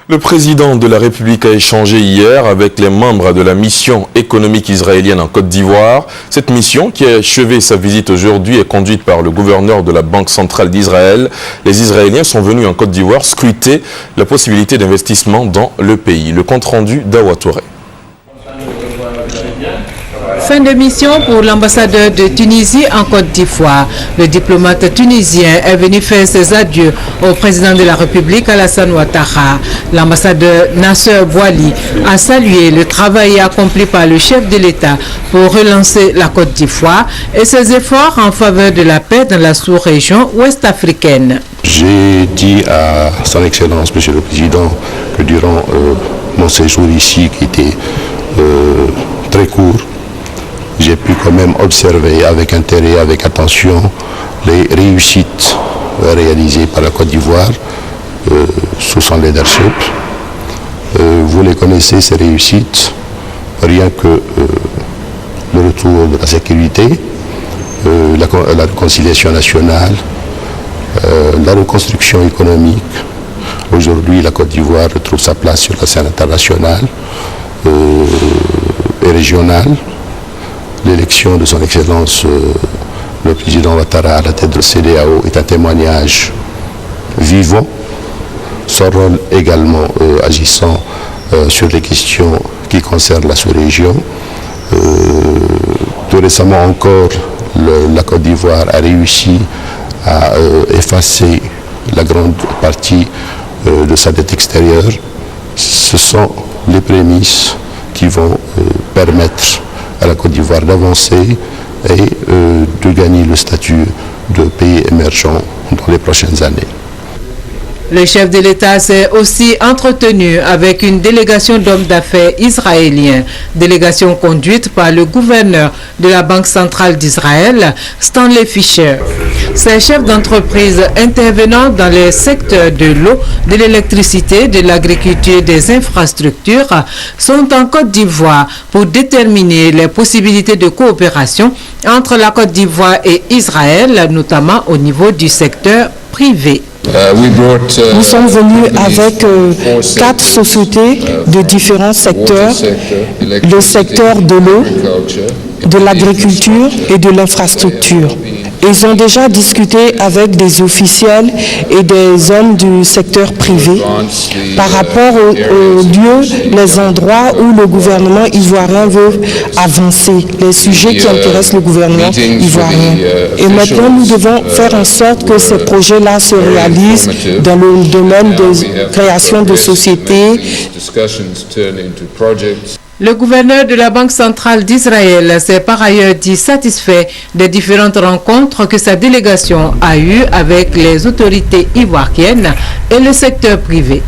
Le président de la République a échangé hier avec les membres de la mission économique israélienne en Côte d'Ivoire. Cette mission, qui a achevé sa visite aujourd'hui, est conduite par le gouverneur de la Banque centrale d'Israël. Les Israéliens sont venus en Côte d'Ivoire scruter la possibilité d'investissement dans le pays. Le compte-rendu d'Awa Touré. Fin de mission pour l'ambassadeur de Tunisie en Côte d'Ivoire. Le diplomate tunisien est venu faire ses adieux au président de la République, Alassane Ouattara. L'ambassadeur Nasser Boali a salué le travail accompli par le chef de l'État pour relancer la Côte d'Ivoire et ses efforts en faveur de la paix dans la sous-région ouest-africaine. J'ai dit à son Excellence, Monsieur le Président, que durant mon séjour ici, qui était très court, j'ai pu quand même observer avec intérêt, avec attention, les réussites réalisées par la Côte d'Ivoire sous son leadership. Vous les connaissez, ces réussites, rien que le retour de la sécurité, la réconciliation nationale, la reconstruction économique. Aujourd'hui, la Côte d'Ivoire retrouve sa place sur la scène internationale et régionale. L'élection de son Excellence, le président Ouattara à la tête de la CEDEAO est un témoignage vivant. Son rôle également agissant sur les questions qui concernent la sous-région. Tout récemment encore, la Côte d'Ivoire a réussi à effacer la grande partie de sa dette extérieure. Ce sont les prémices qui vont permettre à la Côte d'Ivoire d'avancer et de gagner le statut de pays émergent dans les prochaines années. Le chef de l'État s'est aussi entretenu avec une délégation d'hommes d'affaires israéliens, délégation conduite par le gouverneur de la Banque centrale d'Israël, Stanley Fischer. Ces chefs d'entreprise intervenant dans les secteurs de l'eau, de l'électricité, de l'agriculture et des infrastructures sont en Côte d'Ivoire pour déterminer les possibilités de coopération entre la Côte d'Ivoire et Israël, notamment au niveau du secteur privé. Nous sommes venus avec 4 sociétés de différents secteurs, le secteur de l'eau, de l'agriculture et de l'infrastructure. Ils ont déjà discuté avec des officiels et des hommes du secteur privé par rapport aux lieux, les endroits où le gouvernement ivoirien veut avancer, les sujets qui intéressent le gouvernement ivoirien. Et maintenant, nous devons faire en sorte que ces projets-là se réalisent dans le domaine de création de sociétés. Le gouverneur de la Banque centrale d'Israël s'est par ailleurs dit satisfait des différentes rencontres que sa délégation a eues avec les autorités ivoiriennes et le secteur privé.